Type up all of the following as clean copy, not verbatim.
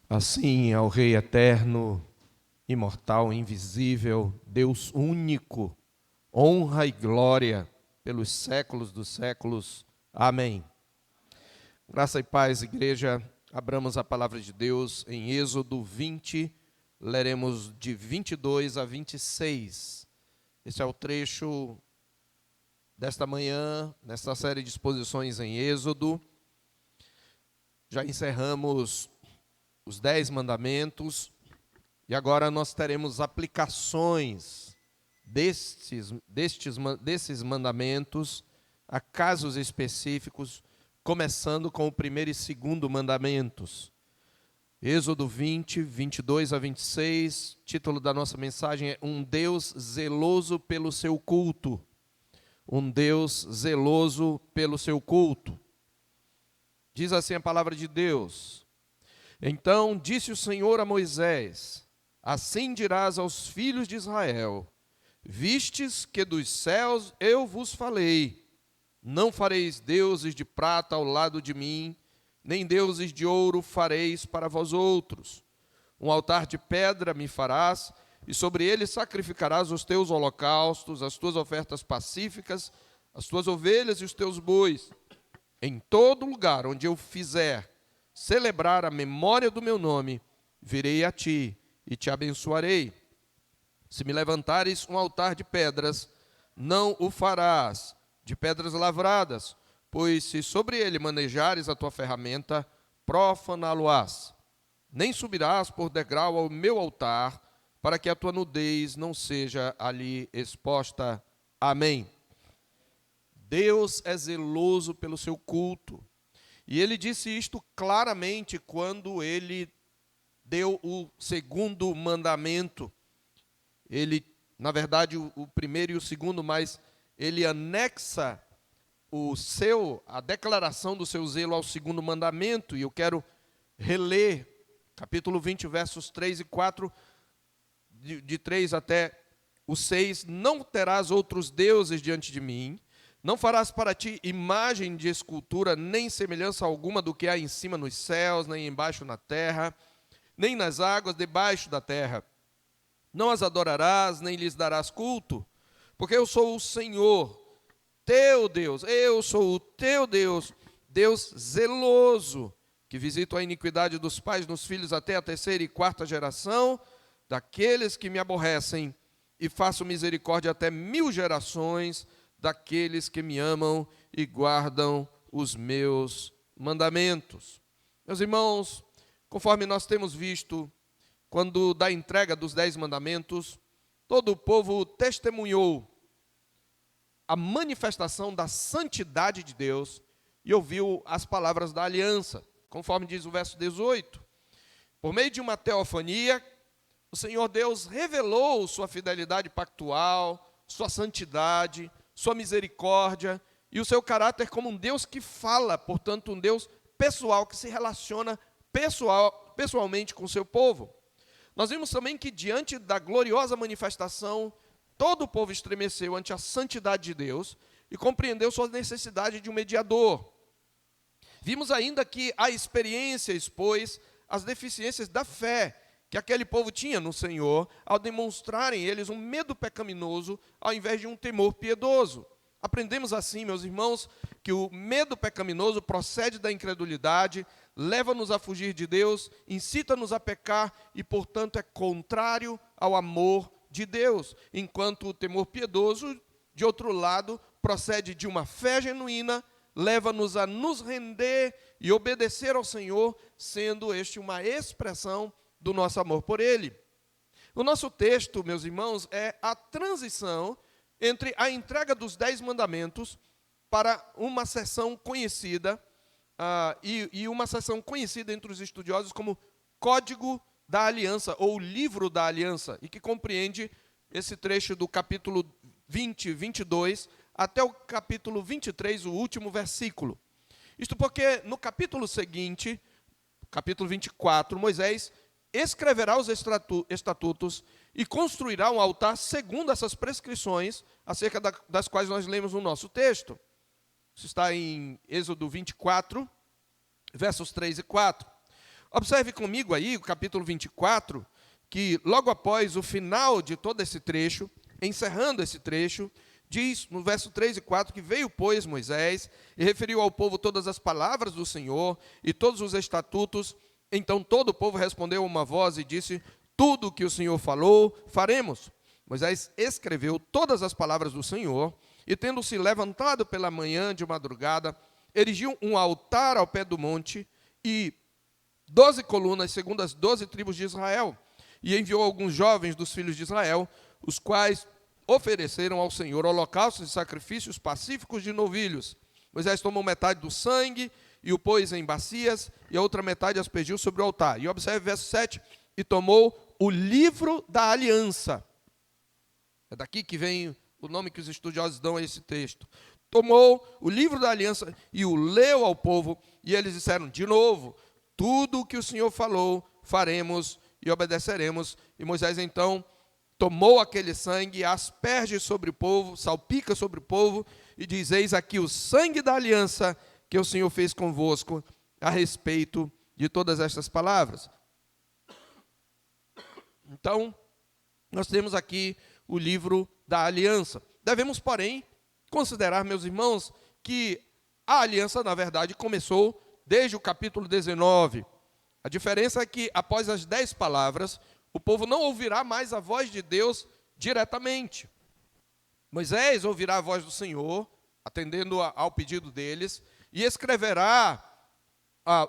Assim, ao Rei eterno, imortal, invisível, Deus único, honra e glória pelos séculos dos séculos. Amém. Graça e paz, igreja. Abramos a palavra de Deus em Êxodo 20, leremos de 22 a 26. Este é o trecho desta manhã, nesta série de exposições em Êxodo. Já encerramos os 10 mandamentos, e agora nós teremos aplicações desses mandamentos a casos específicos, começando com o primeiro e segundo mandamentos. Êxodo 20, 22 a 26, título da nossa mensagem é Um Deus zeloso pelo seu culto. Um Deus zeloso pelo seu culto. Diz assim a palavra de Deus: Então disse o Senhor a Moisés: Assim dirás aos filhos de Israel: Vistes que dos céus eu vos falei, não fareis deuses de prata ao lado de mim, nem deuses de ouro fareis para vós outros. Um altar de pedra me farás, e sobre ele sacrificarás os teus holocaustos, as tuas ofertas pacíficas, as tuas ovelhas e os teus bois. Em todo lugar onde eu fizer celebrar a memória do meu nome, virei a ti e te abençoarei. Se me levantares um altar de pedras, não o farás de pedras lavradas, pois se sobre ele manejares a tua ferramenta, profaná-lo-ás. Nem subirás por degrau ao meu altar, para que a tua nudez não seja ali exposta. Amém. Deus é zeloso pelo seu culto. E ele disse isto claramente quando ele deu o segundo mandamento. Ele, na verdade, o primeiro e o segundo, mas ele anexa a declaração do seu zelo ao segundo mandamento. E eu quero reler capítulo 20, versos 3 e 4, de 3 até o 6. Não terás outros deuses diante de mim. Não farás para ti imagem de escultura, nem semelhança alguma do que há em cima nos céus, nem embaixo na terra, nem nas águas debaixo da terra. Não as adorarás, nem lhes darás culto, porque eu sou o Senhor, teu Deus. Eu sou o teu Deus, Deus zeloso, que visito a iniquidade dos pais nos filhos até a terceira e quarta geração, daqueles que me aborrecem, e faço misericórdia até 1000 gerações, daqueles que me amam e guardam os meus mandamentos. Meus irmãos, conforme nós temos visto, quando da entrega dos 10 mandamentos, todo o povo testemunhou a manifestação da santidade de Deus e ouviu as palavras da aliança, conforme diz o verso 18. Por meio de uma teofania, o Senhor Deus revelou sua fidelidade pactual, sua santidade, sua misericórdia e o seu caráter como um Deus que fala, portanto, um Deus pessoal, que se relaciona pessoalmente com o seu povo. Nós vimos também que diante da gloriosa manifestação, todo o povo estremeceu ante a santidade de Deus e compreendeu sua necessidade de um mediador. Vimos ainda que a experiência expôs as deficiências da fé que aquele povo tinha no Senhor, ao demonstrarem eles um medo pecaminoso, ao invés de um temor piedoso. Aprendemos assim, meus irmãos, que o medo pecaminoso procede da incredulidade, leva-nos a fugir de Deus, incita-nos a pecar e, portanto, é contrário ao amor de Deus. Enquanto o temor piedoso, de outro lado, procede de uma fé genuína, leva-nos a nos render e obedecer ao Senhor, sendo este uma expressão do nosso amor por Ele. O nosso texto, meus irmãos, é a transição entre a entrega dos 10 mandamentos para uma seção conhecida, e uma seção conhecida entre os estudiosos como Código da Aliança, ou Livro da Aliança, e que compreende esse trecho do capítulo 20, 22, até o capítulo 23, o último versículo. Isto porque no capítulo seguinte, capítulo 24, Moisés escreverá os estatutos e construirá um altar segundo essas prescrições, acerca das quais nós lemos no nosso texto. Isso está em Êxodo 24, versos 3 e 4. Observe comigo aí o capítulo 24, que logo após o final de todo esse trecho, encerrando esse trecho, diz no verso 3 e 4 que veio, pois, Moisés e referiu ao povo todas as palavras do Senhor e todos os estatutos. Então todo o povo respondeu a uma voz e disse: tudo o que o Senhor falou, faremos. Moisés escreveu todas as palavras do Senhor e, tendo-se levantado pela manhã de madrugada, erigiu um altar ao pé do monte e 12 colunas, segundo as 12 tribos de Israel, e enviou alguns jovens dos filhos de Israel, os quais ofereceram ao Senhor holocaustos e sacrifícios pacíficos de novilhos. Moisés tomou metade do sangue e o pôs em bacias, e a outra metade aspergiu sobre o altar. E observe o verso 7, e tomou o livro da aliança. É daqui que vem o nome que os estudiosos dão a esse texto. Tomou o livro da aliança e o leu ao povo, e eles disseram, de novo, tudo o que o Senhor falou, faremos e obedeceremos. E Moisés então tomou aquele sangue, asperge sobre o povo, salpica sobre o povo, e diz, eis aqui o sangue da aliança que o Senhor fez convosco a respeito de todas estas palavras. Então, nós temos aqui o livro da aliança. Devemos, porém, considerar, meus irmãos, que a aliança, na verdade, começou desde o capítulo 19. A diferença é que, após as 10 palavras, o povo não ouvirá mais a voz de Deus diretamente. Moisés ouvirá a voz do Senhor, atendendo ao pedido deles, e escreverá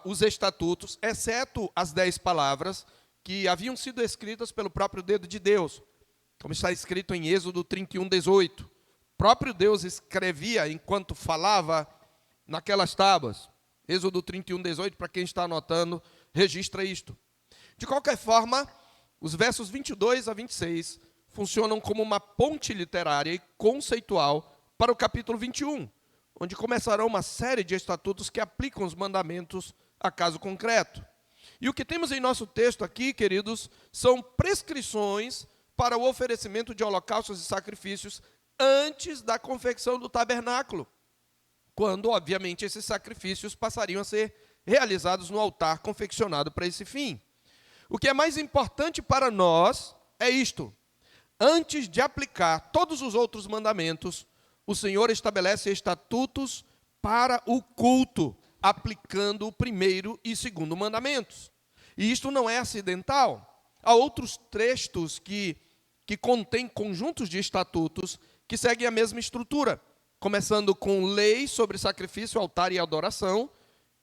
os estatutos, exceto as 10 palavras que haviam sido escritas pelo próprio dedo de Deus, como está escrito em Êxodo 31, 18. O próprio Deus escrevia enquanto falava naquelas tábuas. Êxodo 31, 18, para quem está anotando, registra isto. De qualquer forma, os versos 22 a 26 funcionam como uma ponte literária e conceitual para o capítulo 21, onde começará uma série de estatutos que aplicam os mandamentos a caso concreto. E o que temos em nosso texto aqui, queridos, são prescrições para o oferecimento de holocaustos e sacrifícios antes da confecção do tabernáculo, quando, obviamente, esses sacrifícios passariam a ser realizados no altar confeccionado para esse fim. O que é mais importante para nós é isto: antes de aplicar todos os outros mandamentos, o Senhor estabelece estatutos para o culto, aplicando o primeiro e segundo mandamentos. E isto não é acidental. Há outros textos que contêm conjuntos de estatutos que seguem a mesma estrutura, começando com leis sobre sacrifício, altar e adoração,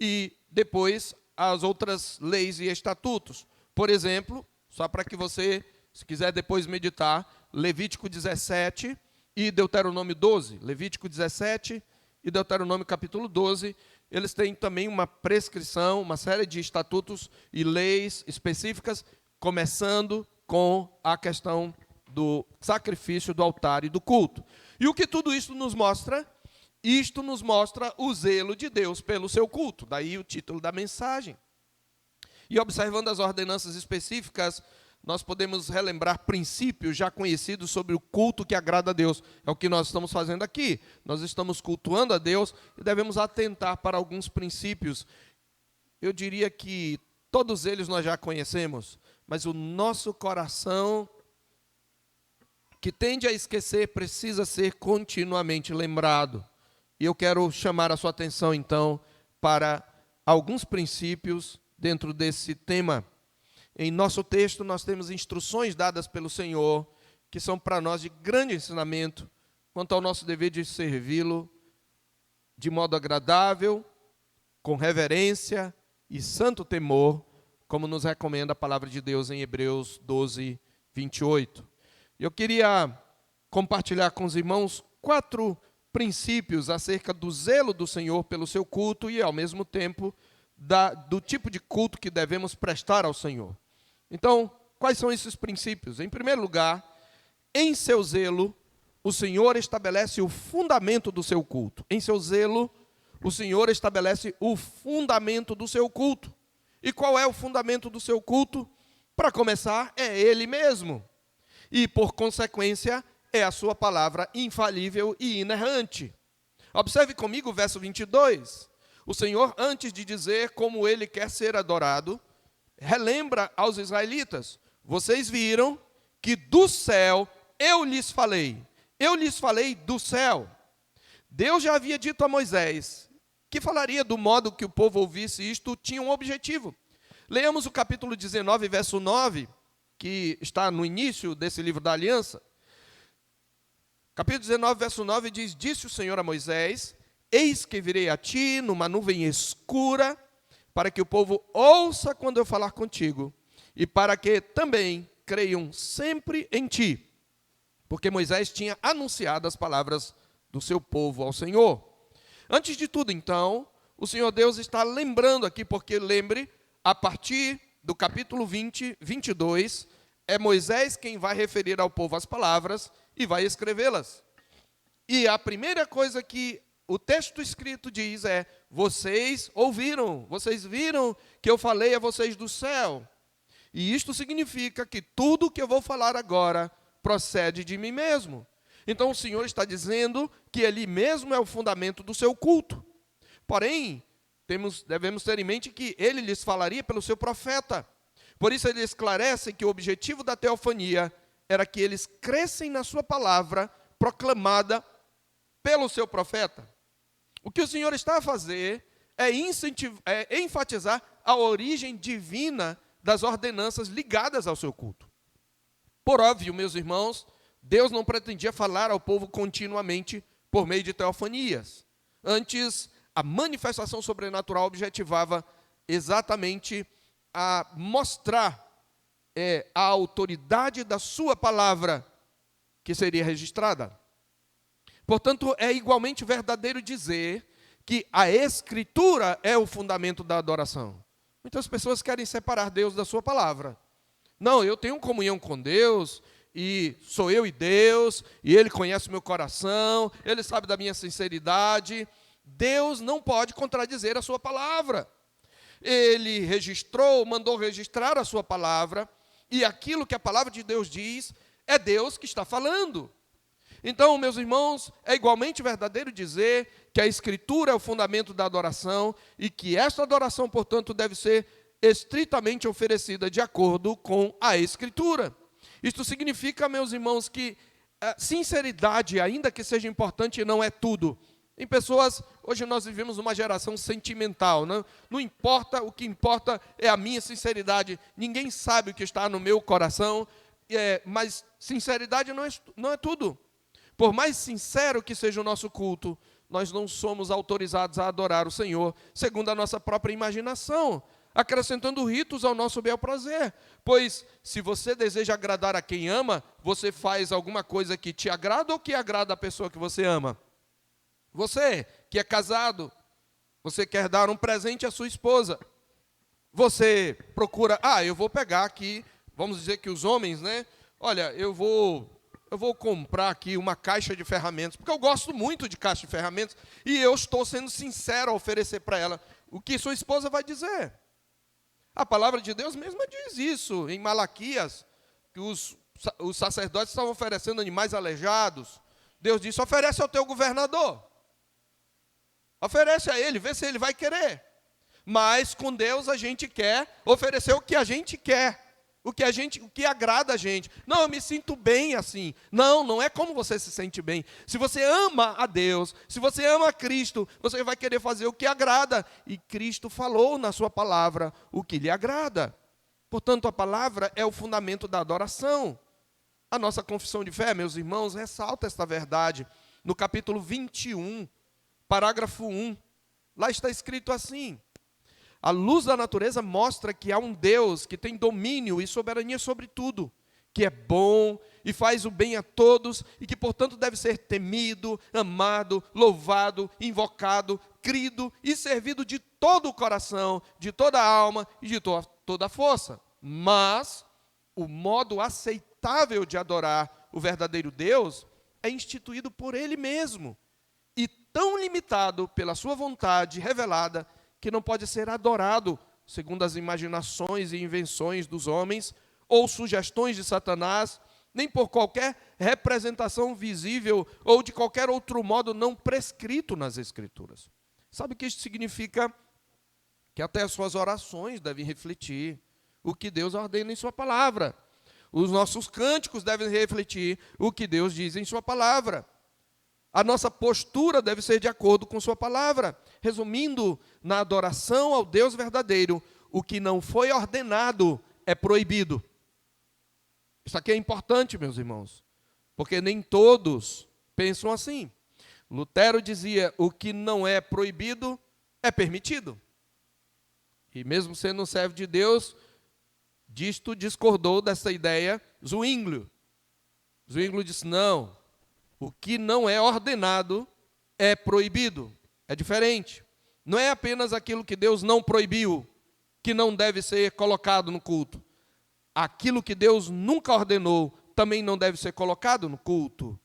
e depois as outras leis e estatutos. Por exemplo, só para que você, se quiser depois meditar, Levítico 17 e Deuteronômio 12. Levítico 17 e Deuteronômio capítulo 12, eles têm também uma prescrição, uma série de estatutos e leis específicas, começando com a questão do sacrifício, do altar e do culto. E o que tudo isso nos mostra? Isto nos mostra o zelo de Deus pelo seu culto, daí o título da mensagem. E observando as ordenanças específicas, nós podemos relembrar princípios já conhecidos sobre o culto que agrada a Deus. É o que nós estamos fazendo aqui. Nós estamos cultuando a Deus e devemos atentar para alguns princípios. Eu diria que todos eles nós já conhecemos, mas o nosso coração, que tende a esquecer, precisa ser continuamente lembrado. E eu quero chamar a sua atenção, então, para alguns princípios dentro desse tema. Em nosso texto, nós temos instruções dadas pelo Senhor, que são para nós de grande ensinamento, quanto ao nosso dever de servi-lo de modo agradável, com reverência e santo temor, como nos recomenda a palavra de Deus em Hebreus 12, 28. Eu queria compartilhar com os irmãos 4 princípios acerca do zelo do Senhor pelo seu culto e, ao mesmo tempo, do tipo de culto que devemos prestar ao Senhor. Então, quais são esses princípios? Em primeiro lugar, em seu zelo, o Senhor estabelece o fundamento do seu culto. Em seu zelo, o Senhor estabelece o fundamento do seu culto. E qual é o fundamento do seu culto? Para começar, é Ele mesmo. E, por consequência, é a sua palavra infalível e inerrante. Observe comigo o verso 22. O Senhor, antes de dizer como Ele quer ser adorado, relembra aos israelitas: vocês viram que do céu eu lhes falei do céu. Deus já havia dito a Moisés que falaria do modo que o povo ouvisse isto, tinha um objetivo. Leamos o capítulo 19, verso 9, que está no início desse livro da aliança. Capítulo 19, verso 9 diz: disse o Senhor a Moisés: eis que virei a ti numa nuvem escura, para que o povo ouça quando eu falar contigo, e para que também creiam sempre em ti. Porque Moisés tinha anunciado as palavras do seu povo ao Senhor. Antes de tudo, então, o Senhor Deus está lembrando aqui, porque lembre, a partir do capítulo 20, 22, é Moisés quem vai referir ao povo as palavras e vai escrevê-las. E a primeira coisa que o texto escrito diz é: vocês ouviram, vocês viram que eu falei a vocês do céu. E isto significa que tudo que eu vou falar agora procede de mim mesmo. Então o Senhor está dizendo que Ele mesmo é o fundamento do seu culto. Porém, devemos ter em mente que Ele lhes falaria pelo seu profeta. Por isso ele esclarece que o objetivo da teofania era que eles crescem na sua palavra proclamada pelo seu profeta. O que o Senhor está a fazer é enfatizar a origem divina das ordenanças ligadas ao seu culto. Por óbvio, meus irmãos, Deus não pretendia falar ao povo continuamente por meio de teofanias. Antes, a manifestação sobrenatural objetivava exatamente a mostrar a autoridade da sua palavra que seria registrada. Portanto, é igualmente verdadeiro dizer que a Escritura é o fundamento da adoração. Muitas pessoas querem separar Deus da sua palavra. Não, eu tenho comunhão com Deus, e sou eu e Deus, e Ele conhece o meu coração, Ele sabe da minha sinceridade. Deus não pode contradizer a sua palavra. Ele mandou registrar a sua palavra, e aquilo que a palavra de Deus diz, é Deus que está falando. Então, meus irmãos, é igualmente verdadeiro dizer que a Escritura é o fundamento da adoração, e que esta adoração, portanto, deve ser estritamente oferecida de acordo com a Escritura. Isto significa, meus irmãos, que a sinceridade, ainda que seja importante, não é tudo. Tem pessoas, hoje nós vivemos uma geração sentimental, não importa, o que importa é a minha sinceridade. Ninguém sabe o que está no meu coração, mas sinceridade não é tudo. Por mais sincero que seja o nosso culto, nós não somos autorizados a adorar o Senhor segundo a nossa própria imaginação, acrescentando ritos ao nosso bel prazer. Pois, se você deseja agradar a quem ama, você faz alguma coisa que te agrada ou que agrada a pessoa que você ama? Você que é casado, você quer dar um presente à sua esposa. Você procura, eu vou pegar aqui, vamos dizer que os homens, olha, eu vou comprar aqui uma caixa de ferramentas, porque eu gosto muito de caixa de ferramentas, e eu estou sendo sincero ao oferecer para ela o que sua esposa vai dizer. A palavra de Deus mesma diz isso, em Malaquias, que os sacerdotes estavam oferecendo animais aleijados. Deus disse: oferece ao teu governador. Oferece a ele, vê se ele vai querer. Mas com Deus a gente quer oferecer o que a gente quer, o que agrada a gente. Não, eu me sinto bem assim. Não é como você se sente bem. Se você ama a Deus, se você ama a Cristo, você vai querer fazer o que agrada. E Cristo falou na sua palavra o que lhe agrada. Portanto, a palavra é o fundamento da adoração. A nossa confissão de fé, meus irmãos, ressalta esta verdade. No capítulo 21, parágrafo 1, lá está escrito assim: a luz da natureza mostra que há um Deus que tem domínio e soberania sobre tudo, que é bom e faz o bem a todos, e que, portanto, deve ser temido, amado, louvado, invocado, crido e servido de todo o coração, de toda a alma e de toda a força. Mas o modo aceitável de adorar o verdadeiro Deus é instituído por Ele mesmo, e tão limitado pela sua vontade revelada, que não pode ser adorado segundo as imaginações e invenções dos homens, ou sugestões de Satanás, nem por qualquer representação visível, ou de qualquer outro modo não prescrito nas Escrituras. Sabe o que isso significa? Que até as suas orações devem refletir o que Deus ordena em sua palavra. Os nossos cânticos devem refletir o que Deus diz em sua palavra. A nossa postura deve ser de acordo com sua palavra. Resumindo, na adoração ao Deus verdadeiro, o que não foi ordenado é proibido. Isso aqui é importante, meus irmãos, porque nem todos pensam assim. Lutero dizia, o que não é proibido é permitido. E mesmo sendo um servo de Deus, disto discordou dessa ideia Zwinglio. Zwinglio disse, não, o que não é ordenado é proibido. É diferente. Não é apenas aquilo que Deus não proibiu, que não deve ser colocado no culto. Aquilo que Deus nunca ordenou, também não deve ser colocado no culto.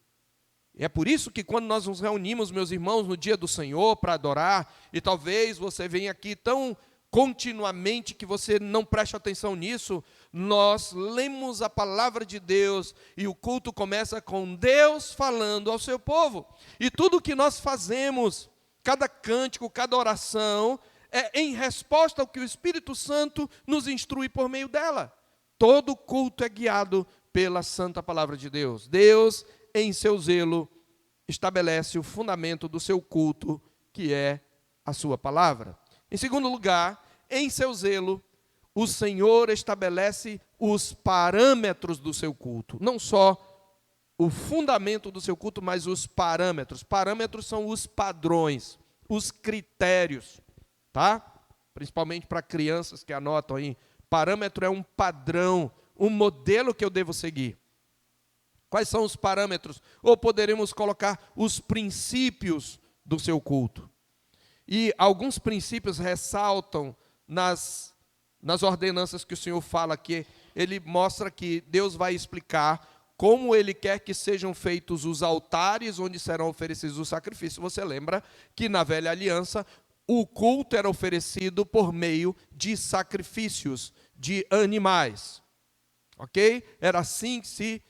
E é por isso que quando nós nos reunimos, meus irmãos, no dia do Senhor, para adorar, e talvez você venha aqui tão continuamente que você não preste atenção nisso, nós lemos a palavra de Deus e o culto começa com Deus falando ao seu povo. E tudo o que nós fazemos, cada cântico, cada oração, é em resposta ao que o Espírito Santo nos instrui por meio dela. Todo culto é guiado pela santa palavra de Deus. Deus, em seu zelo, estabelece o fundamento do seu culto, que é a sua palavra. Em segundo lugar, em seu zelo, o Senhor estabelece os parâmetros do seu culto. Não só o fundamento do seu culto, mas os parâmetros. Parâmetros são os padrões, os critérios, tá? Principalmente para crianças que anotam aí. Parâmetro é um padrão, um modelo que eu devo seguir. Quais são os parâmetros? Ou poderemos colocar os princípios do seu culto. E alguns princípios ressaltam nas ordenanças que o Senhor fala aqui. Ele mostra que Deus vai explicar como Ele quer que sejam feitos os altares onde serão oferecidos os sacrifícios. Você lembra que na velha aliança o culto era oferecido por meio de sacrifícios de animais. Ok? Era assim que se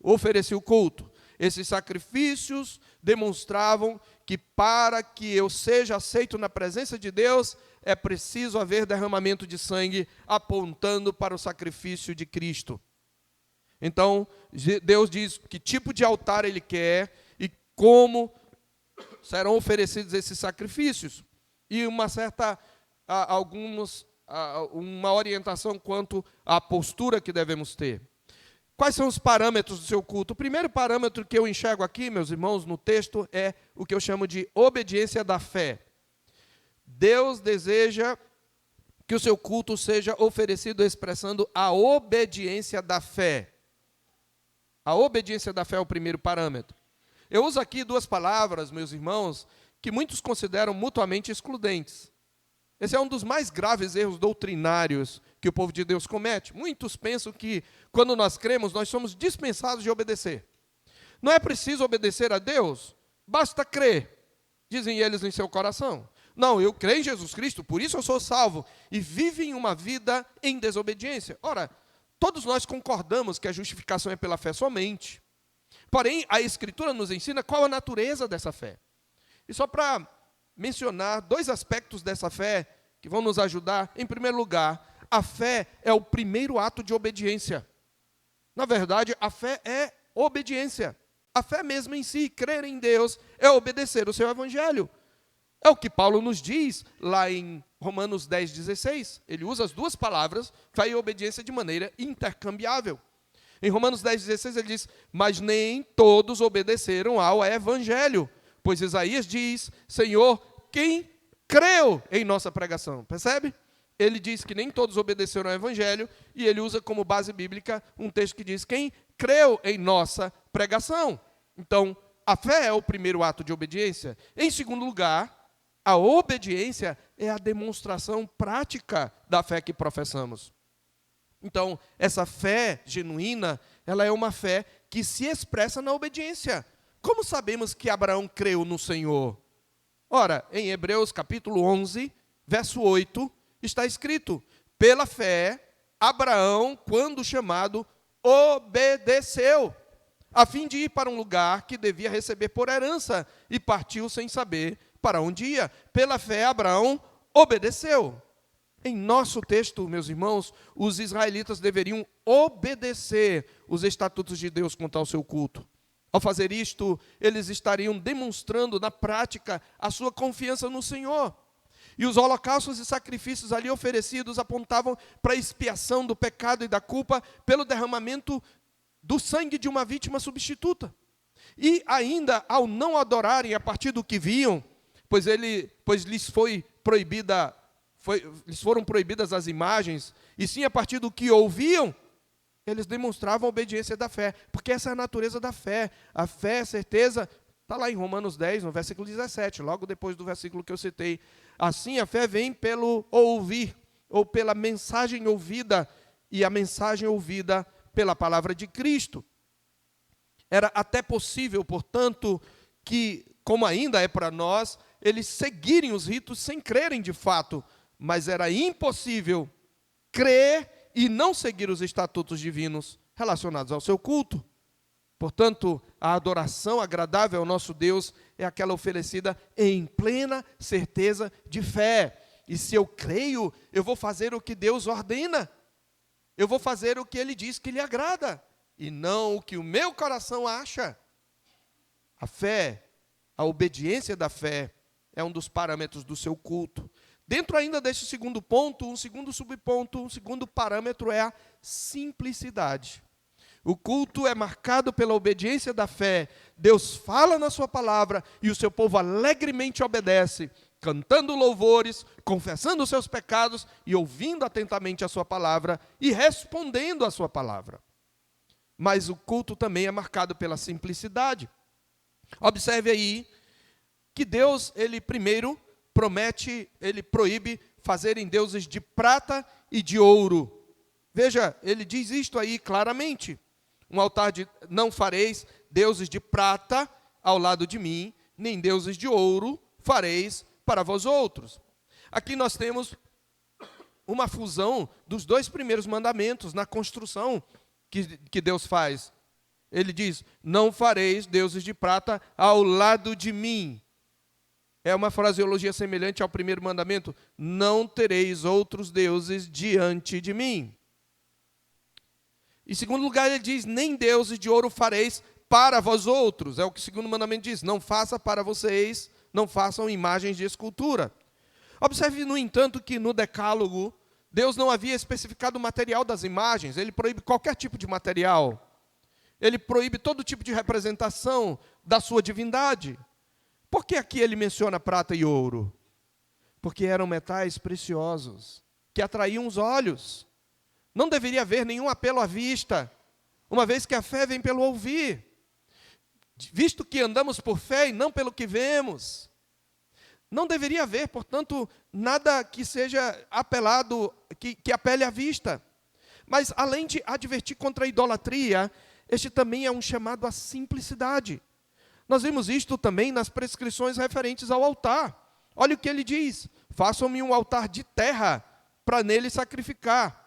oferecia o culto. Esses sacrifícios demonstravam que para que eu seja aceito na presença de Deus, é preciso haver derramamento de sangue apontando para o sacrifício de Cristo. Então, Deus diz que tipo de altar Ele quer e como serão oferecidos esses sacrifícios. E uma orientação quanto à postura que devemos ter. Quais são os parâmetros do seu culto? O primeiro parâmetro que eu enxergo aqui, meus irmãos, no texto, é o que eu chamo de obediência da fé. Deus deseja que o seu culto seja oferecido expressando a obediência da fé. A obediência da fé é o primeiro parâmetro. Eu uso aqui duas palavras, meus irmãos, que muitos consideram mutuamente excludentes. Esse é um dos mais graves erros doutrinários que o povo de Deus comete. Muitos pensam que, quando nós cremos, nós somos dispensados de obedecer. Não é preciso obedecer a Deus, basta crer, dizem eles em seu coração. Não, eu creio em Jesus Cristo, por isso eu sou salvo, e vivem uma vida em desobediência. Ora, todos nós concordamos que a justificação é pela fé somente. Porém, a Escritura nos ensina qual a natureza dessa fé. E só para mencionar dois aspectos dessa fé que vão nos ajudar. Em primeiro lugar, a fé é o primeiro ato de obediência. Na verdade, a fé é obediência. A fé mesmo em si, crer em Deus, é obedecer o seu evangelho. É o que Paulo nos diz lá em Romanos 10:16. Ele usa as duas palavras, fé e obediência, de maneira intercambiável. Em Romanos 10:16 ele diz, mas nem todos obedeceram ao evangelho. Pois Isaías diz, Senhor, quem creu em nossa pregação? Percebe? Ele diz que nem todos obedeceram ao evangelho, e ele usa como base bíblica um texto que diz, quem creu em nossa pregação? Então, a fé é o primeiro ato de obediência. Em segundo lugar, a obediência é a demonstração prática da fé que professamos. Então, essa fé genuína, ela é uma fé que se expressa na obediência. Como sabemos que Abraão creu no Senhor? Ora, em Hebreus capítulo 11, verso 8, está escrito, pela fé, Abraão, quando chamado, obedeceu, a fim de ir para um lugar que devia receber por herança, e partiu sem saber para onde ia. Pela fé, Abraão obedeceu. Em nosso texto, meus irmãos, os israelitas deveriam obedecer os estatutos de Deus quanto ao seu culto. Ao fazer isto, eles estariam demonstrando na prática a sua confiança no Senhor. E os holocaustos e sacrifícios ali oferecidos apontavam para a expiação do pecado e da culpa pelo derramamento do sangue de uma vítima substituta. E ainda, ao não adorarem a partir do que viam, pois lhes foram proibidas as imagens, e sim a partir do que ouviam, eles demonstravam a obediência da fé, porque essa é a natureza da fé. A fé, a certeza, está lá em Romanos 10, no versículo 17, logo depois do versículo que eu citei. Assim, a fé vem pelo ouvir, ou pela mensagem ouvida, e a mensagem ouvida pela palavra de Cristo. Era até possível, portanto, que, como ainda é para nós, eles seguirem os ritos sem crerem de fato, mas era impossível crer e não seguir os estatutos divinos relacionados ao seu culto. Portanto, a adoração agradável ao nosso Deus é aquela oferecida em plena certeza de fé. E se eu creio, eu vou fazer o que Deus ordena. Eu vou fazer o que Ele diz que lhe agrada, e não o que o meu coração acha. A fé, a obediência da fé, é um dos parâmetros do seu culto. Dentro ainda deste segundo ponto, um segundo subponto, um segundo parâmetro é a simplicidade. O culto é marcado pela obediência da fé. Deus fala na sua palavra e o seu povo alegremente obedece, cantando louvores, confessando os seus pecados e ouvindo atentamente a sua palavra e respondendo a sua palavra. Mas o culto também é marcado pela simplicidade. Observe aí que Deus, Ele primeiro proíbe fazerem deuses de prata e de ouro. Veja, Ele diz isto aí claramente. Um altar de não fareis deuses de prata ao lado de mim, nem deuses de ouro fareis para vós outros. Aqui nós temos uma fusão dos dois primeiros mandamentos na construção que Deus faz. Ele diz, não fareis deuses de prata ao lado de mim. É uma fraseologia semelhante ao primeiro mandamento, não tereis outros deuses diante de mim. Em segundo lugar, ele diz, nem deuses de ouro fareis para vós outros. É o que o segundo mandamento diz, não faça para vocês, não façam imagens de escultura. Observe, no entanto, que no decálogo, Deus não havia especificado o material das imagens. Ele proíbe qualquer tipo de material. Ele proíbe todo tipo de representação da sua divindade. Por que aqui ele menciona prata e ouro? Porque eram metais preciosos, que atraíam os olhos. Não deveria haver nenhum apelo à vista, uma vez que a fé vem pelo ouvir. Visto que andamos por fé e não pelo que vemos. Não deveria haver, portanto, nada que seja apelado, que apele à vista. Mas, além de advertir contra a idolatria, este também é um chamado à simplicidade. Nós vimos isto também nas prescrições referentes ao altar. Olha o que ele diz, façam-me um altar de terra para nele sacrificar.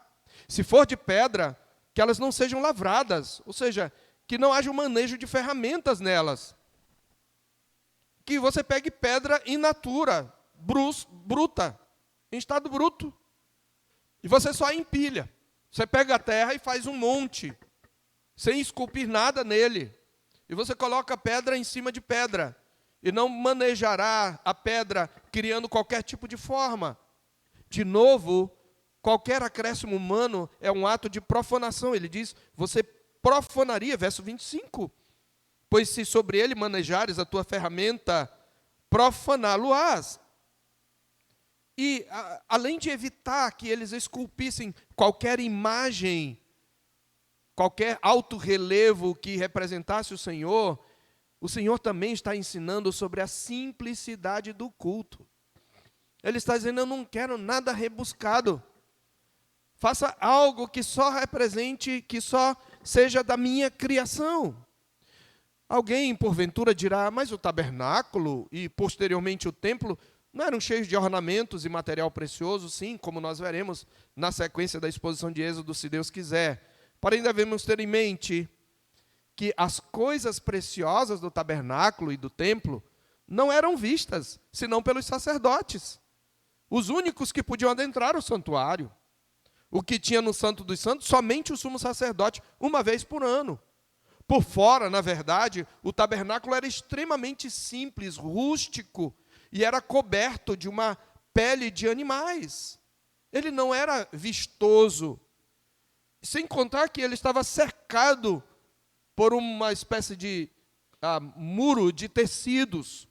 Se for de pedra, que elas não sejam lavradas, ou seja, que não haja um manejo de ferramentas nelas. Que você pegue pedra in natura, bruta, em estado bruto, e você só empilha. Você pega a terra e faz um monte, sem esculpir nada nele. E você coloca a pedra em cima de pedra, e não manejará a pedra criando qualquer tipo de forma. De novo, qualquer acréscimo humano é um ato de profanação. Ele diz, você profanaria, verso 25. Pois se sobre ele manejares a tua ferramenta, profaná-lo-ás. E, além de evitar que eles esculpissem qualquer imagem, qualquer alto relevo que representasse o Senhor também está ensinando sobre a simplicidade do culto. Ele está dizendo, eu não quero nada rebuscado. Faça algo que só represente, que só seja da minha criação. Alguém, porventura, dirá, mas o tabernáculo e, posteriormente, o templo não eram cheios de ornamentos e material precioso? Sim, como nós veremos na sequência da exposição de Êxodo, se Deus quiser. Porém, devemos ter em mente que as coisas preciosas do tabernáculo e do templo não eram vistas, senão pelos sacerdotes. Os únicos que podiam adentrar o santuário. O que tinha no Santo dos Santos, somente o sumo sacerdote, uma vez por ano. Por fora, na verdade, o tabernáculo era extremamente simples, rústico, e era coberto de uma pele de animais. Ele não era vistoso. Sem contar que ele estava cercado por uma espécie de muro de tecidos.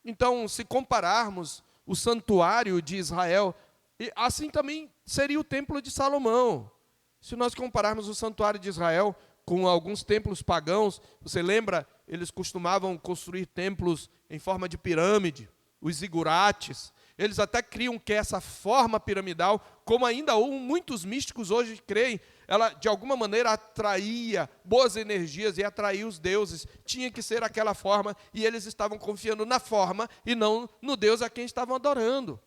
Então, se compararmos o santuário de Israel, assim também seria o templo de Salomão. Se nós compararmos o santuário de Israel com alguns templos pagãos, você lembra, eles costumavam construir templos em forma de pirâmide, os zigurates. Eles até criam que essa forma piramidal, como ainda muitos místicos hoje creem, ela de alguma maneira atraía boas energias e atraía os deuses. Tinha que ser aquela forma, e eles estavam confiando na forma e não no Deus a quem estavam adorando.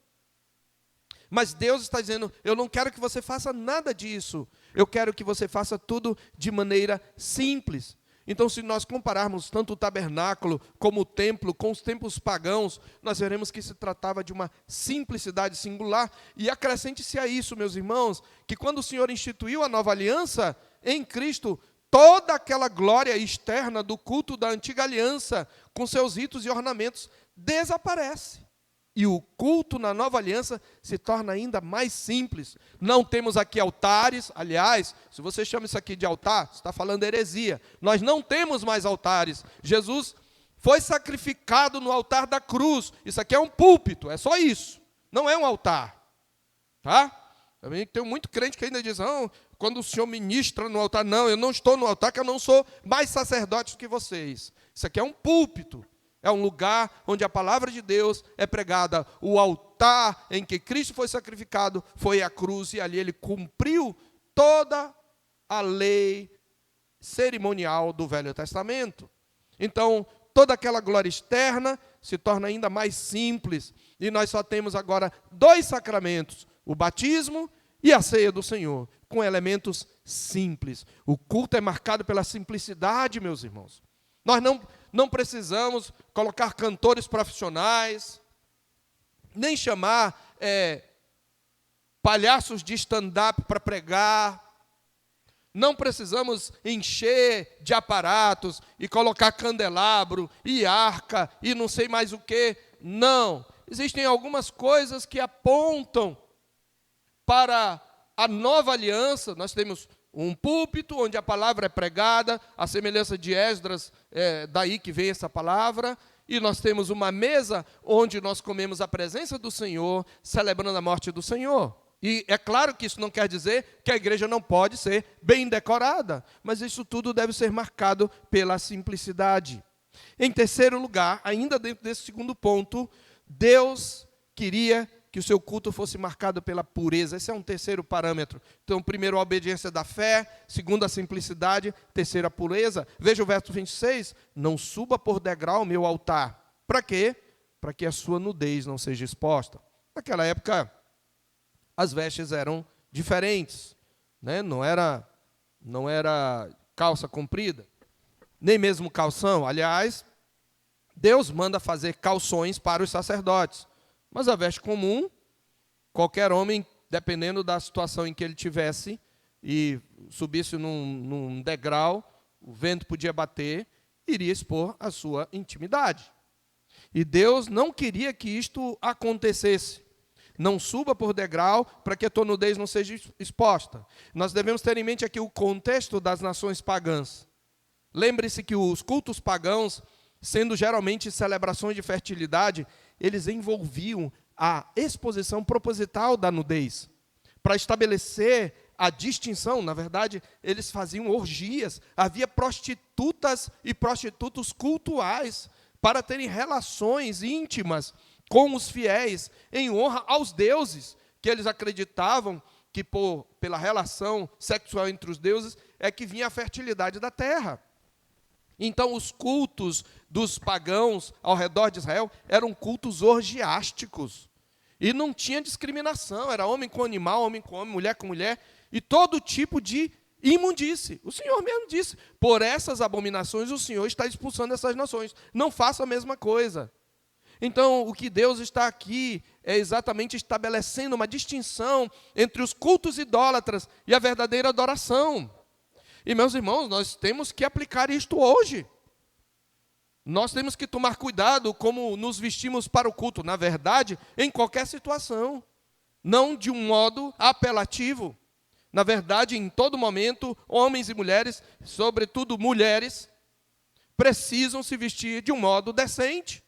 Mas Deus está dizendo, eu não quero que você faça nada disso. Eu quero que você faça tudo de maneira simples. Então, se nós compararmos tanto o tabernáculo como o templo com os templos pagãos, nós veremos que se tratava de uma simplicidade singular. E acrescente-se a isso, meus irmãos, que quando o Senhor instituiu a nova aliança em Cristo, toda aquela glória externa do culto da antiga aliança, com seus ritos e ornamentos, desaparece. E o culto na nova aliança se torna ainda mais simples. Não temos aqui altares. Aliás, se você chama isso aqui de altar, você está falando heresia. Nós não temos mais altares. Jesus foi sacrificado no altar da cruz. Isso aqui é um púlpito, é só isso. Não é um altar. Tá? Também tem muito crente que ainda diz, quando o Senhor ministra no altar, não, eu não estou no altar, que eu não sou mais sacerdote que vocês. Isso aqui é um púlpito. É um lugar onde a palavra de Deus é pregada. O altar em que Cristo foi sacrificado foi a cruz, e ali ele cumpriu toda a lei cerimonial do Velho Testamento. Então, toda aquela glória externa se torna ainda mais simples. E nós só temos agora 2 sacramentos, o batismo e a ceia do Senhor, com elementos simples. O culto é marcado pela simplicidade, meus irmãos. Nós não precisamos colocar cantores profissionais, nem chamar palhaços de stand-up para pregar. Não precisamos encher de aparatos e colocar candelabro e arca e não sei mais o que. Não. Existem algumas coisas que apontam para a nova aliança. Nós temos um púlpito onde a palavra é pregada, a semelhança de Esdras, daí que vem essa palavra. E nós temos uma mesa onde nós comemos a presença do Senhor, celebrando a morte do Senhor. E é claro que isso não quer dizer que a igreja não pode ser bem decorada, mas isso tudo deve ser marcado pela simplicidade. Em terceiro lugar, ainda dentro desse segundo ponto, Deus queria que o seu culto fosse marcado pela pureza. Esse é um terceiro parâmetro. Então, primeiro, a obediência da fé. Segundo, a simplicidade. Terceiro, a pureza. Veja o verso 26. Não suba por degrau o meu altar. Para quê? Para que a sua nudez não seja exposta. Naquela época, as vestes eram diferentes, né? Não era calça comprida, nem mesmo calção. Aliás, Deus manda fazer calções para os sacerdotes. Mas a veste comum, qualquer homem, dependendo da situação em que ele tivesse, e subisse num degrau, o vento podia bater, iria expor a sua intimidade. E Deus não queria que isto acontecesse. Não suba por degrau para que a tua nudez não seja exposta. Nós devemos ter em mente aqui o contexto das nações pagãs. Lembre-se que os cultos pagãos, sendo geralmente celebrações de fertilidade, eles envolviam a exposição proposital da nudez. Para estabelecer a distinção, na verdade, eles faziam orgias. Havia prostitutas e prostitutos cultuais para terem relações íntimas com os fiéis, em honra aos deuses, que eles acreditavam que pela relação sexual entre os deuses é que vinha a fertilidade da terra. Então, os cultos dos pagãos ao redor de Israel eram cultos orgiásticos. E não tinha discriminação, era homem com animal, homem com homem, mulher com mulher, e todo tipo de imundície. O Senhor mesmo disse, por essas abominações o Senhor está expulsando essas nações. Não faça a mesma coisa. Então, o que Deus está aqui é exatamente estabelecendo uma distinção entre os cultos idólatras e a verdadeira adoração. E, meus irmãos, nós temos que aplicar isto hoje. Nós temos que tomar cuidado como nos vestimos para o culto, na verdade, em qualquer situação, não de um modo apelativo. Na verdade, em todo momento, homens e mulheres, sobretudo mulheres, precisam se vestir de um modo decente,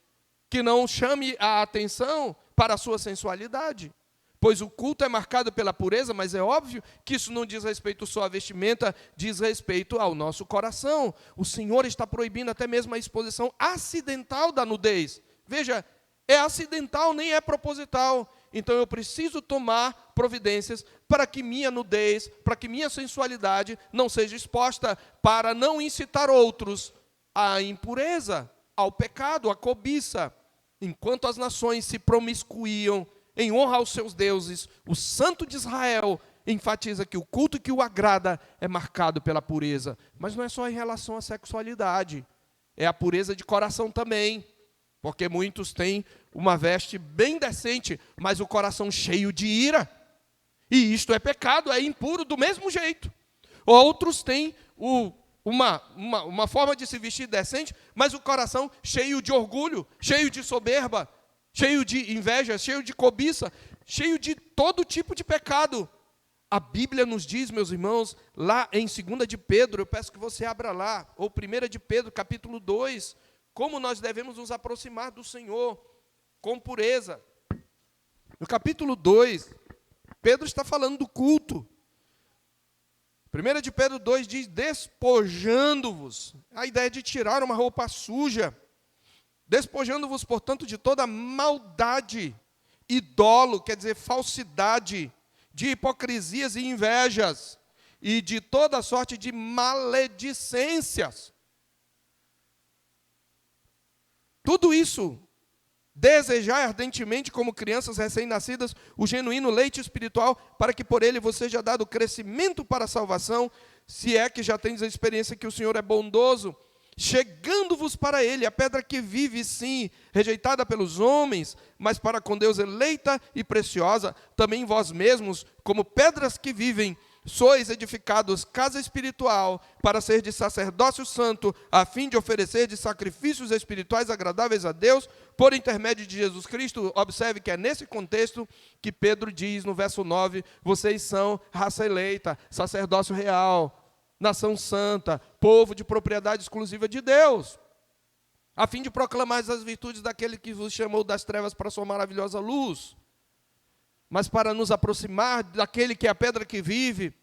que não chame a atenção para a sua sensualidade. Pois o culto é marcado pela pureza, mas é óbvio que isso não diz respeito só à vestimenta, diz respeito ao nosso coração. O Senhor está proibindo até mesmo a exposição acidental da nudez. Veja, é acidental, nem é proposital. Então eu preciso tomar providências para que minha nudez, para que minha sensualidade não seja exposta, para não incitar outros à impureza, ao pecado, à cobiça. Enquanto as nações se promiscuíam em honra aos seus deuses, o Santo de Israel enfatiza que o culto que o agrada é marcado pela pureza. Mas não é só em relação à sexualidade, é a pureza de coração também. Porque muitos têm uma veste bem decente, mas o coração cheio de ira. E isto é pecado, é impuro do mesmo jeito. Outros têm uma forma de se vestir decente, mas o coração cheio de orgulho, cheio de soberba, cheio de inveja, cheio de cobiça, cheio de todo tipo de pecado. A Bíblia nos diz, meus irmãos, lá em 2 de Pedro, eu peço que você abra lá, ou 1 de Pedro, capítulo 2, como nós devemos nos aproximar do Senhor com pureza. No capítulo 2, Pedro está falando do culto. 1 de Pedro 2 diz, despojando-vos. A ideia de tirar uma roupa suja. Despojando-vos, portanto, de toda maldade, dolo, quer dizer, falsidade, de hipocrisias e invejas, e de toda sorte de maledicências. Tudo isso, desejar ardentemente, como crianças recém-nascidas, o genuíno leite espiritual, para que por ele você seja dado crescimento para a salvação, se é que já tens a experiência que o Senhor é bondoso, chegando-vos para ele, a pedra que vive, sim, rejeitada pelos homens, mas para com Deus eleita e preciosa, também vós mesmos, como pedras que vivem, sois edificados casa espiritual, para ser de sacerdócio santo, a fim de oferecer de sacrifícios espirituais agradáveis a Deus, por intermédio de Jesus Cristo. Observe que é nesse contexto que Pedro diz no verso 9, vocês são raça eleita, sacerdócio real, nação santa, povo de propriedade exclusiva de Deus, a fim de proclamar as virtudes daquele que vos chamou das trevas para a sua maravilhosa luz, mas para nos aproximar daquele que é a pedra que vive,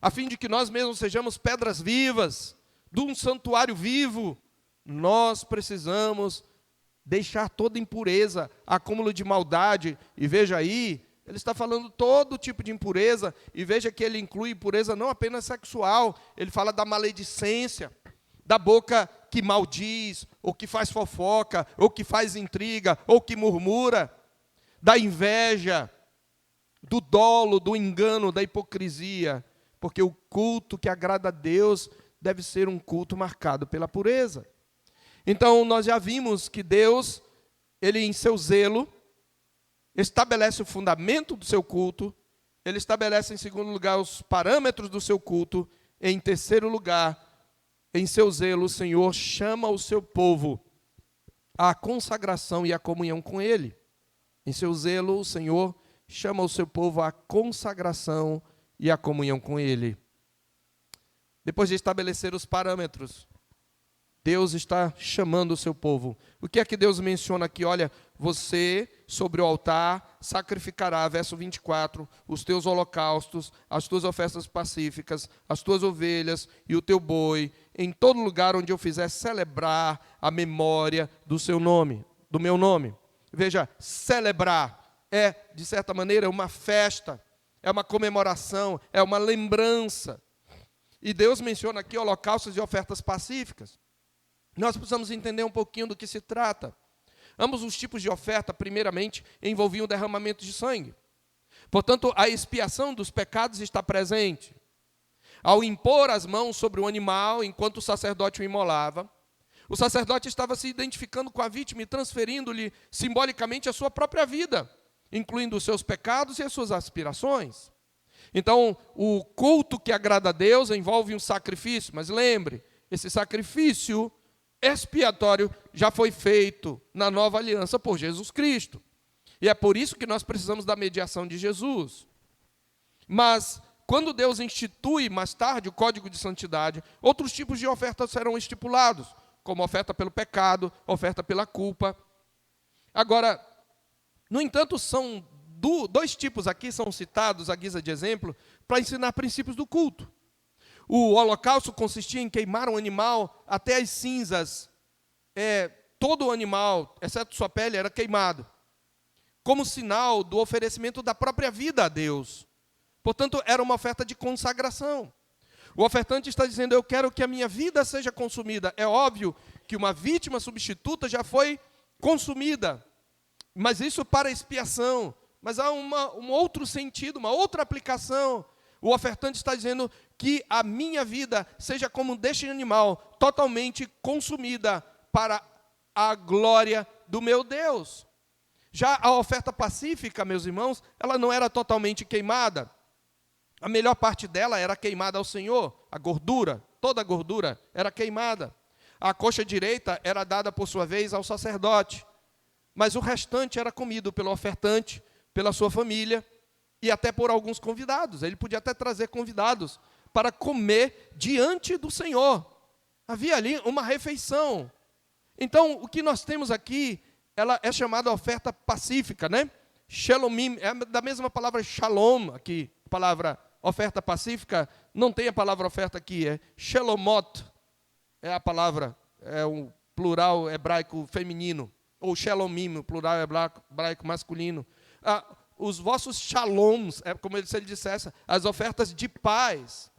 a fim de que nós mesmos sejamos pedras vivas, de um santuário vivo, nós precisamos deixar toda impureza, acúmulo de maldade, e veja aí, ele está falando todo tipo de impureza, e veja que ele inclui impureza não apenas sexual, ele fala da maledicência, da boca que maldiz, ou que faz fofoca, ou que faz intriga, ou que murmura, da inveja, do dolo, do engano, da hipocrisia, porque o culto que agrada a Deus deve ser um culto marcado pela pureza. Então, nós já vimos que Deus, ele em seu zelo, estabelece o fundamento do seu culto, ele estabelece em segundo lugar os parâmetros do seu culto, em terceiro lugar, em seu zelo, o Senhor chama o seu povo à consagração e à comunhão com ele. Em seu zelo, o Senhor chama o seu povo à consagração e à comunhão com ele. Depois de estabelecer os parâmetros, Deus está chamando o seu povo. O que é que Deus menciona aqui? Olha, você, sobre o altar, sacrificará, verso 24, os teus holocaustos, as tuas ofertas pacíficas, as tuas ovelhas e o teu boi, em todo lugar onde eu fizer celebrar a memória do seu nome, do meu nome. Veja, celebrar é, de certa maneira, uma festa, é uma comemoração, é uma lembrança. E Deus menciona aqui holocaustos e ofertas pacíficas. Nós precisamos entender um pouquinho do que se trata. Ambos os tipos de oferta, primeiramente, envolviam derramamento de sangue. Portanto, a expiação dos pecados está presente. Ao impor as mãos sobre o animal, enquanto o sacerdote o imolava, o sacerdote estava se identificando com a vítima e transferindo-lhe simbolicamente a sua própria vida. incluindo os seus pecados e as suas aspirações. Então, o culto que agrada a Deus envolve um sacrifício, mas lembre, esse sacrifício expiatório já foi feito na nova aliança por Jesus Cristo. E é por isso que nós precisamos da mediação de Jesus. Mas, quando Deus institui mais tarde o código de santidade, outros tipos de ofertas serão estipulados, como oferta pelo pecado, oferta pela culpa. Agora, no entanto, são dois tipos aqui, são citados à guisa de exemplo, para ensinar princípios do culto. O holocausto consistia em queimar um animal até as cinzas. Todo o animal, exceto sua pele, era queimado, como sinal do oferecimento da própria vida a Deus. Portanto, era uma oferta de consagração. O ofertante está dizendo, eu quero que a minha vida seja consumida. É óbvio que uma vítima substituta já foi consumida, mas isso para expiação. Mas há um outro sentido, uma outra aplicação. O ofertante está dizendo que a minha vida seja como deste animal, totalmente consumida para a glória do meu Deus. Já a oferta pacífica, meus irmãos, ela não era totalmente queimada. A melhor parte dela era queimada ao Senhor, a gordura, toda a gordura era queimada. A coxa direita era dada, por sua vez, ao sacerdote. Mas o restante era comido pelo ofertante, pela sua família e até por alguns convidados. Ele podia até trazer convidados para comer diante do Senhor. Havia ali uma refeição. Então, o que nós temos aqui, ela é chamada oferta pacífica, né? Shalomim, é da mesma palavra shalom aqui, a palavra oferta pacífica, não tem a palavra oferta aqui, é shalomot, é a palavra, é o plural hebraico feminino, ou shalomim, o plural hebraico masculino. Os vossos shaloms, é como se ele dissesse, as ofertas de paz.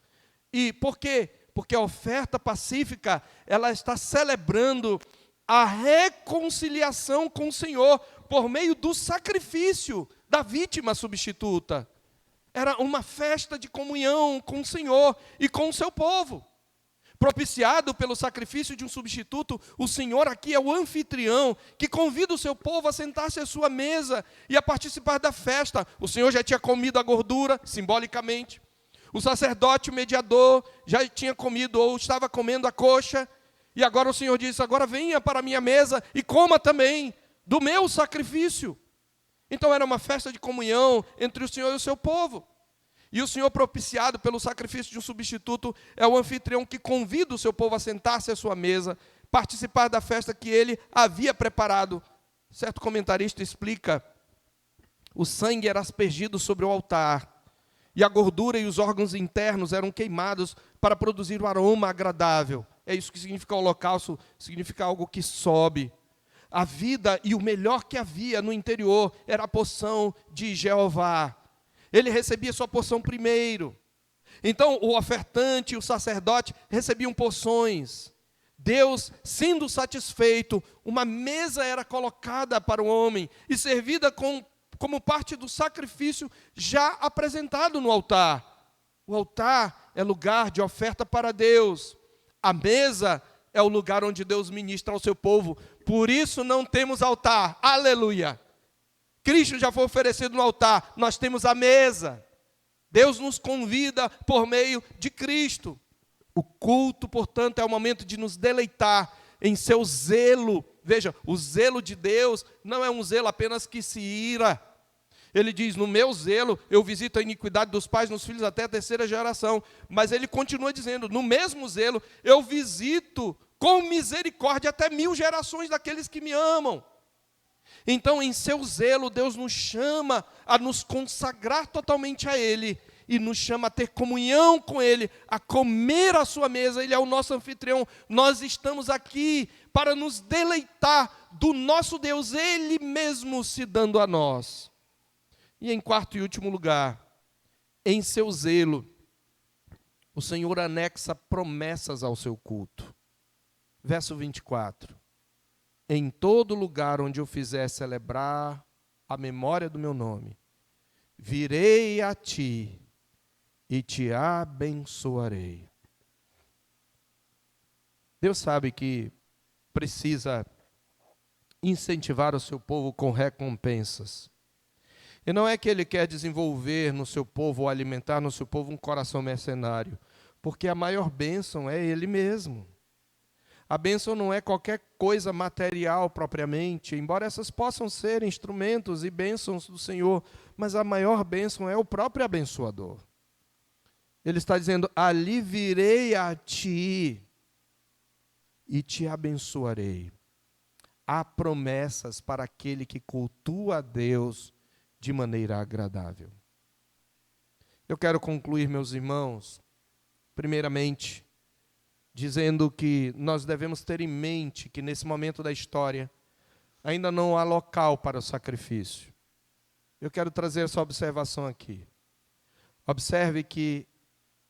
E por quê? Porque a oferta pacífica, ela está celebrando a reconciliação com o Senhor por meio do sacrifício da vítima substituta. Era uma festa de comunhão com o Senhor e com o seu povo. Propiciado pelo sacrifício de um substituto, o Senhor aqui é o anfitrião que convida o seu povo a sentar-se à sua mesa e a participar da festa. O Senhor já tinha comido a gordura, simbolicamente. O sacerdote, o mediador, já tinha comido ou estava comendo a coxa. E agora o Senhor diz, agora venha para a minha mesa e coma também do meu sacrifício. Então era uma festa de comunhão entre o Senhor e o seu povo. E o Senhor, propiciado pelo sacrifício de um substituto, é o anfitrião que convida o seu povo a sentar-se à sua mesa, participar da festa que ele havia preparado. Certo comentarista explica, o sangue era aspergido sobre o altar, e a gordura e os órgãos internos eram queimados para produzir um aroma agradável. É isso que significa o holocausto, significa algo que sobe. A vida e o melhor que havia no interior era a porção de Jeová. Ele recebia sua porção primeiro. Então, o ofertante e o sacerdote recebiam porções. Deus, sendo satisfeito, uma mesa era colocada para o homem e servida como parte do sacrifício já apresentado no altar. O altar é lugar de oferta para Deus. A mesa é o lugar onde Deus ministra ao seu povo. Por isso não temos altar. Aleluia! Cristo já foi oferecido no altar, nós temos a mesa. Deus nos convida por meio de Cristo. O culto, portanto, é o momento de nos deleitar em seu zelo. Veja, o zelo de Deus não é um zelo apenas que se ira. Ele diz, no meu zelo, eu visito a iniquidade dos pais nos filhos até a terceira geração. Mas ele continua dizendo, no mesmo zelo, eu visito com misericórdia até 1000 gerações daqueles que me amam. Então, em seu zelo, Deus nos chama a nos consagrar totalmente a Ele e nos chama a ter comunhão com Ele, a comer a sua mesa. Ele é o nosso anfitrião. Nós estamos aqui para nos deleitar do nosso Deus, Ele mesmo se dando a nós. E em quarto e último lugar, em seu zelo, o Senhor anexa promessas ao seu culto. Verso 24. Em todo lugar onde eu fizer celebrar a memória do meu nome, virei a ti e te abençoarei. Deus sabe que precisa incentivar o seu povo com recompensas. E não é que ele quer desenvolver no seu povo, ou alimentar no seu povo um coração mercenário, porque a maior bênção é ele mesmo. A bênção não é qualquer coisa material propriamente, embora essas possam ser instrumentos e bênçãos do Senhor, mas a maior bênção é o próprio abençoador. Ele está dizendo: ali virei a ti e te abençoarei. Há promessas para aquele que cultua a Deus de maneira agradável. Eu quero concluir, meus irmãos, primeiramente, dizendo que nós devemos ter em mente que nesse momento da história ainda não há local para o sacrifício. Eu quero trazer essa observação aqui. Observe que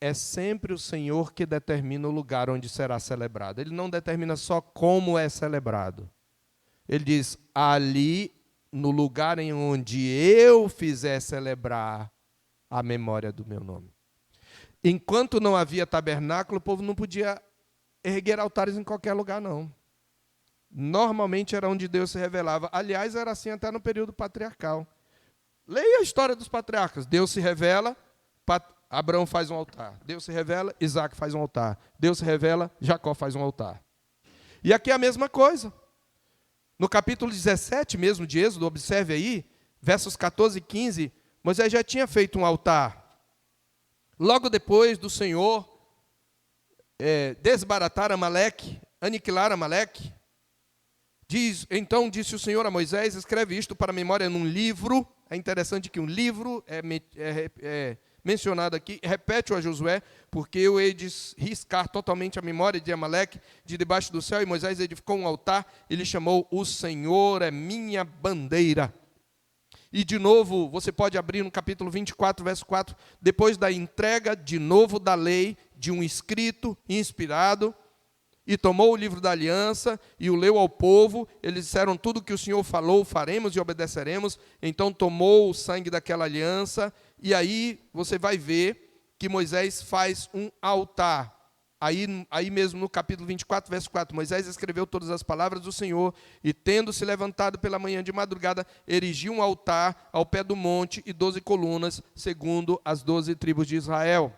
é sempre o Senhor que determina o lugar onde será celebrado. Ele não determina só como é celebrado. Ele diz: ali, no lugar em onde eu fizer celebrar a memória do meu nome. Enquanto não havia tabernáculo, o povo não podia erguer altares em qualquer lugar, não. Normalmente era onde Deus se revelava. Aliás, era assim até no período patriarcal. Leia a história dos patriarcas. Deus se revela, Abraão faz um altar. Deus se revela, Isaac faz um altar. Deus se revela, Jacó faz um altar. E aqui é a mesma coisa. No capítulo 17 mesmo de Êxodo, observe aí, versos 14 e 15, Moisés já tinha feito um altar. Logo depois do Senhor desbaratar Amaleque, aniquilar Amaleque, então disse o Senhor a Moisés: escreve isto para a memória num livro. É interessante que um livro é mencionado aqui. Repete-o a Josué, porque eu hei de riscar totalmente a memória de Amaleque de debaixo do céu. E Moisés edificou um altar e lhe chamou: o Senhor é minha bandeira. E de novo, você pode abrir no capítulo 24, verso 4, depois da entrega de novo da lei, de um escrito inspirado, e tomou o livro da aliança e o leu ao povo. Eles disseram: tudo que o Senhor falou, faremos e obedeceremos. Então tomou o sangue daquela aliança, e aí você vai ver que Moisés faz um altar. Aí mesmo no capítulo 24, verso 4, Moisés escreveu todas as palavras do Senhor, e tendo se levantado pela manhã de madrugada, erigiu um altar ao pé do monte e 12 colunas, segundo as 12 tribos de Israel.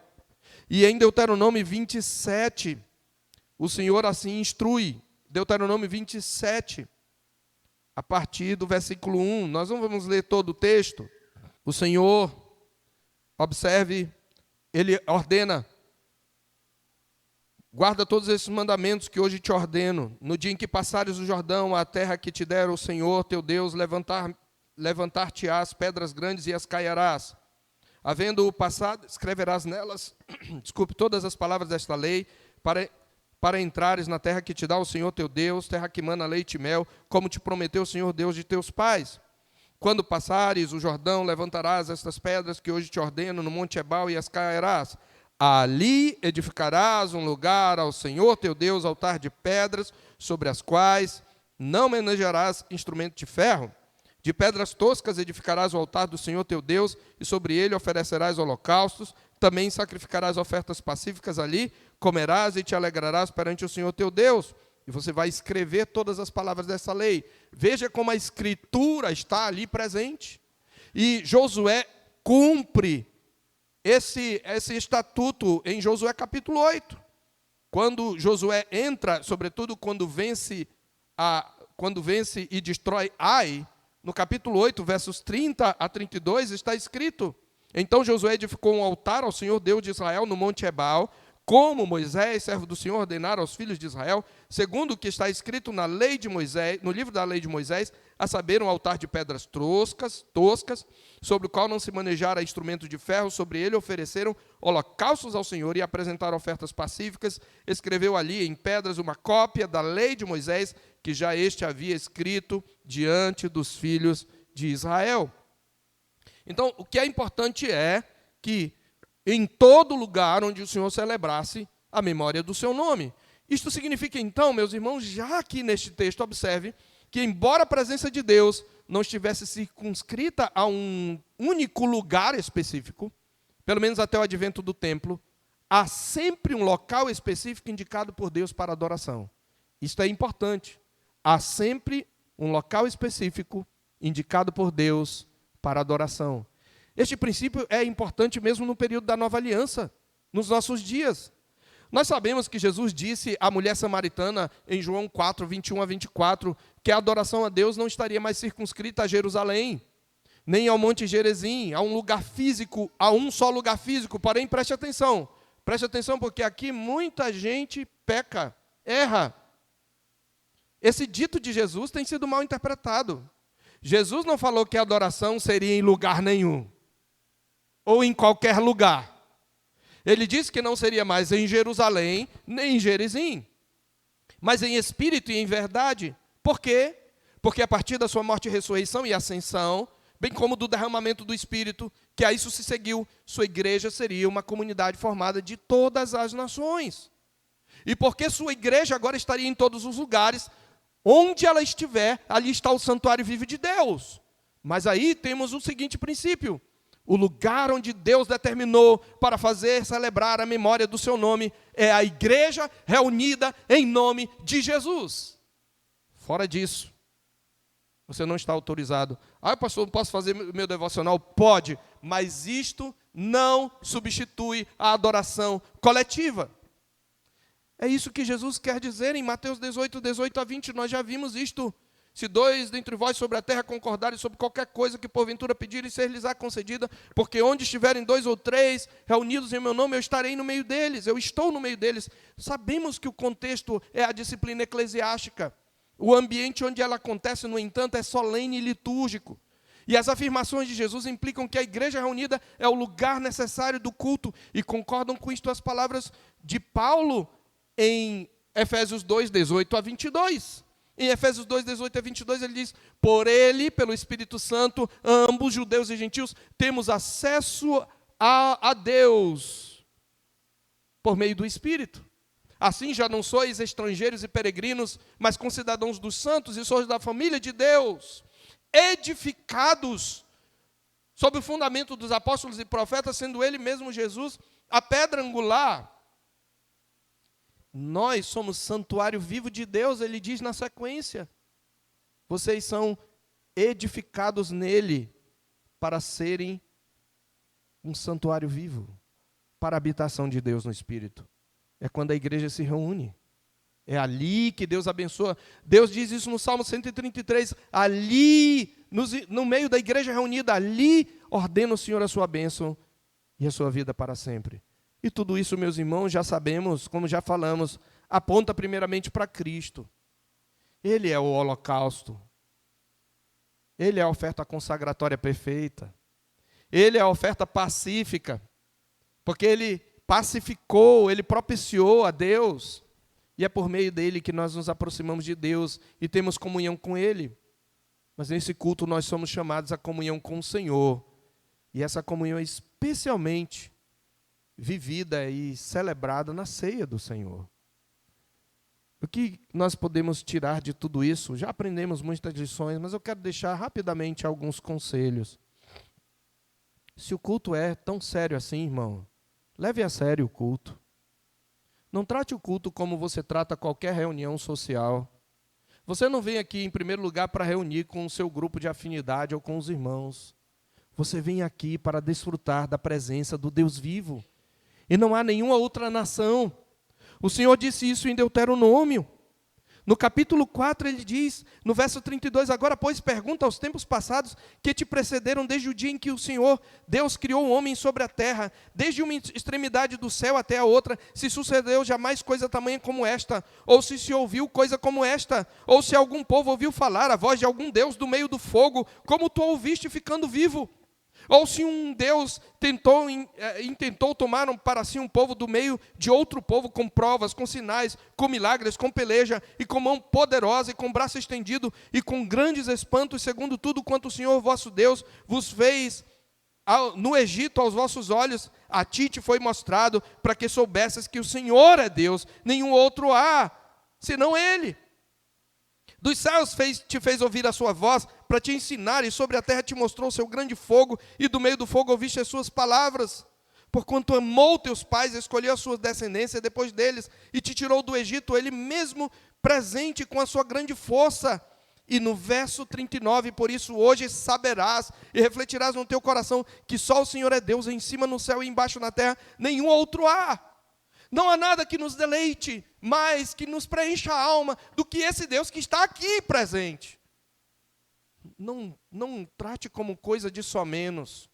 E em Deuteronômio 27, o Senhor assim instrui. Deuteronômio 27, a partir do versículo 1, nós não vamos ler todo o texto. O Senhor, observe, Ele ordena: guarda todos esses mandamentos que hoje te ordeno. No dia em que passares o Jordão, a terra que te der o Senhor teu Deus, levantar-te-ás pedras grandes e as caiarás. Havendo-o passado, escreverás nelas, todas as palavras desta lei, para entrares na terra que te dá o Senhor teu Deus, terra que mana leite e mel, como te prometeu o Senhor Deus de teus pais. Quando passares o Jordão, levantarás estas pedras que hoje te ordeno no monte Ebal e as caiarás. Ali edificarás um lugar ao Senhor teu Deus, altar de pedras, sobre as quais não manejarás instrumento de ferro. De pedras toscas edificarás o altar do Senhor teu Deus, e sobre ele oferecerás holocaustos. Também sacrificarás ofertas pacíficas ali, comerás e te alegrarás perante o Senhor teu Deus. E você vai escrever todas as palavras dessa lei. Veja como a Escritura está ali presente. E Josué cumpre esse estatuto em Josué capítulo 8. Quando Josué entra, sobretudo quando vence e destrói Ai, no capítulo 8, versos 30 a 32, está escrito: então Josué edificou um altar ao Senhor Deus de Israel no monte Ebal, como Moisés, servo do Senhor, ordenara aos filhos de Israel, segundo o que está escrito na lei de Moisés, no livro da lei de Moisés, a saber, um altar de pedras toscas, sobre o qual não se manejara instrumento de ferro. Sobre ele ofereceram holocaustos ao Senhor e apresentaram ofertas pacíficas. Escreveu ali em pedras uma cópia da lei de Moisés, que já este havia escrito diante dos filhos de Israel. Então, o que é importante é que em todo lugar onde o Senhor celebrasse a memória do seu nome. Isto significa, então, meus irmãos, já aqui neste texto, observe que, embora a presença de Deus não estivesse circunscrita a um único lugar específico, pelo menos até o advento do templo, há sempre um local específico indicado por Deus para adoração. Isto é importante. Há sempre um local específico indicado por Deus para adoração. Este princípio é importante mesmo no período da Nova Aliança, nos nossos dias. Nós sabemos que Jesus disse à mulher samaritana, em João 4, 21 a 24, que a adoração a Deus não estaria mais circunscrita a Jerusalém, nem ao Monte Gerizim, a um lugar físico, a um só lugar físico. Porém, preste atenção porque aqui muita gente peca, erra. Esse dito de Jesus tem sido mal interpretado. Jesus não falou que a adoração seria em lugar nenhum, ou em qualquer lugar. Ele disse que não seria mais em Jerusalém, nem em Gerizim, mas em espírito e em verdade. Por quê? Porque a partir da sua morte, ressurreição e ascensão, bem como do derramamento do Espírito, que a isso se seguiu, sua igreja seria uma comunidade formada de todas as nações. E porque sua igreja agora estaria em todos os lugares, onde ela estiver, ali está o santuário vivo de Deus. Mas aí temos o seguinte princípio: o lugar onde Deus determinou para fazer celebrar a memória do seu nome é a igreja reunida em nome de Jesus. Fora disso, você não está autorizado. Pastor, posso fazer meu devocional? Pode, mas isto não substitui a adoração coletiva. É isso que Jesus quer dizer em Mateus 18, 18 a 20. Nós já vimos isto. Se dois dentre vós sobre a terra concordarem sobre qualquer coisa que porventura pedirem, ser-lhes-á concedida, porque onde estiverem 2 ou 3 reunidos em meu nome, eu estarei no meio deles, eu estou no meio deles. Sabemos que o contexto é a disciplina eclesiástica. O ambiente onde ela acontece, no entanto, é solene e litúrgico. E as afirmações de Jesus implicam que a igreja reunida é o lugar necessário do culto, e concordam com isto as palavras de Paulo em Efésios 2, 18 a 22. Em Efésios 2, 18 a 22, ele diz: por ele, pelo Espírito Santo, ambos, judeus e gentios, temos acesso a Deus, por meio do Espírito. Assim já não sois estrangeiros e peregrinos, mas concidadãos dos santos e sois da família de Deus, edificados sob o fundamento dos apóstolos e profetas, sendo ele mesmo Jesus a pedra angular. Nós somos santuário vivo de Deus, ele diz na sequência. Vocês são edificados nele para serem um santuário vivo, para a habitação de Deus no Espírito. É quando a igreja se reúne. É ali que Deus abençoa. Deus diz isso no Salmo 133. Ali, no meio da igreja reunida, ali ordena o Senhor a sua bênção e a sua vida para sempre. E tudo isso, meus irmãos, já sabemos, como já falamos, aponta primeiramente para Cristo. Ele é o holocausto. Ele é a oferta consagratória perfeita. Ele é a oferta pacífica, porque ele pacificou, ele propiciou a Deus. E é por meio dele que nós nos aproximamos de Deus e temos comunhão com ele. Mas nesse culto nós somos chamados à comunhão com o Senhor. E essa comunhão é especialmente vivida e celebrada na ceia do Senhor. O que nós podemos tirar de tudo isso? Já aprendemos muitas lições, mas eu quero deixar rapidamente alguns conselhos. Se o culto é tão sério assim, irmão, leve a sério o culto. Não trate o culto como você trata qualquer reunião social. Você não vem aqui, em primeiro lugar, para reunir com o seu grupo de afinidade ou com os irmãos. Você vem aqui para desfrutar da presença do Deus vivo. E não há nenhuma outra nação. O Senhor disse isso em Deuteronômio. No capítulo 4 ele diz, no verso 32, agora pois pergunta aos tempos passados que te precederam desde o dia em que o Senhor, Deus, criou o homem sobre a terra, desde uma extremidade do céu até a outra, se sucedeu jamais coisa tamanha como esta, ou se ouviu coisa como esta, ou se algum povo ouviu falar a voz de algum Deus do meio do fogo, como tu ouviste ficando vivo. Ou se um Deus intentou tomar para si um povo do meio de outro povo, com provas, com sinais, com milagres, com peleja, e com mão poderosa, e com braço estendido, e com grandes espantos, segundo tudo quanto o Senhor vosso Deus vos fez no Egito aos vossos olhos, a ti te foi mostrado, para que soubesses que o Senhor é Deus, nenhum outro há, senão Ele. Dos céus te fez ouvir a sua voz, para te ensinar, e sobre a terra te mostrou o seu grande fogo, e do meio do fogo ouviste as suas palavras. Porquanto amou teus pais, escolheu a sua descendência depois deles, e te tirou do Egito, ele mesmo presente com a sua grande força, E no verso 39, por isso hoje saberás e refletirás no teu coração que só o Senhor é Deus, em cima no céu e embaixo na terra, nenhum outro há. Não há nada que nos deleite mais, que nos preencha a alma, do que esse Deus que está aqui presente. Não trate como coisa de só menos.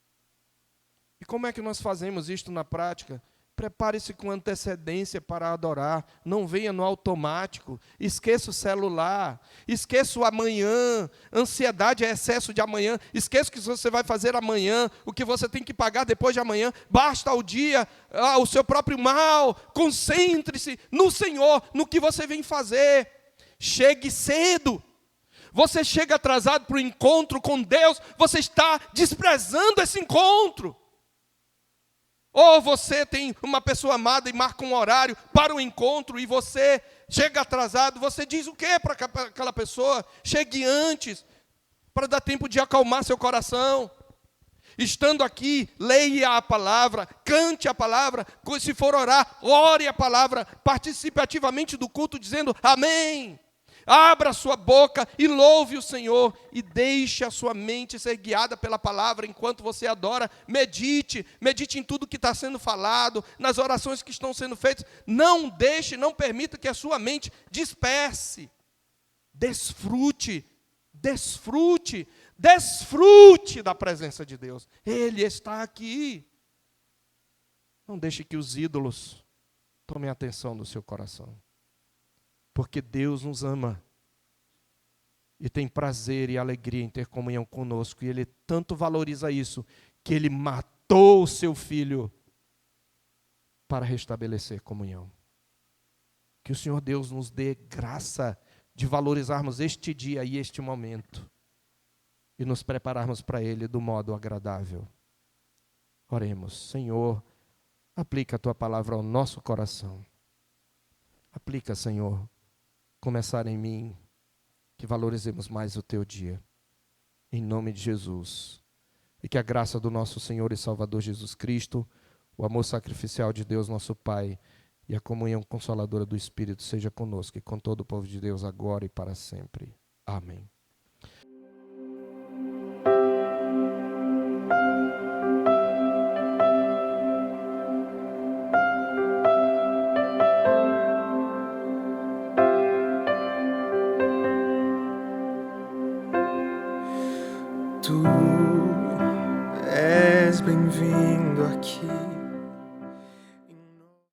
E como é que nós fazemos isto na prática? Prepare-se com antecedência para adorar. Não venha no automático. Esqueça o celular. Esqueça o amanhã. Ansiedade é excesso de amanhã. Esqueça o que você vai fazer amanhã. O que você tem que pagar depois de amanhã. Basta o dia, o seu próprio mal. Concentre-se no Senhor, no que você vem fazer. Chegue cedo. Você chega atrasado para o encontro com Deus. Você está desprezando esse encontro. Ou você tem uma pessoa amada e marca um horário para o encontro e você chega atrasado, você diz o quê para aquela pessoa? Chegue antes, para dar tempo de acalmar seu coração. Estando aqui, leia a palavra, cante a palavra, se for orar, ore a palavra, participe ativamente do culto dizendo amém. Abra a sua boca e louve o Senhor e deixe a sua mente ser guiada pela palavra enquanto você adora. Medite em tudo que está sendo falado, nas orações que estão sendo feitas. Não permita que a sua mente disperse. Desfrute da presença de Deus. Ele está aqui. Não deixe que os ídolos tomem a atenção do seu coração. Porque Deus nos ama e tem prazer e alegria em ter comunhão conosco. E Ele tanto valoriza isso, que Ele matou o seu Filho para restabelecer comunhão. Que o Senhor Deus nos dê graça de valorizarmos este dia e este momento e nos prepararmos para Ele do modo agradável. Oremos. Senhor, aplica a Tua palavra ao nosso coração. Aplica, Senhor, começar em mim, que valorizemos mais o Teu dia, em nome de Jesus, e que a graça do nosso Senhor e Salvador Jesus Cristo, o amor sacrificial de Deus nosso Pai, e a comunhão consoladora do Espírito seja conosco, e com todo o povo de Deus agora e para sempre. Amém.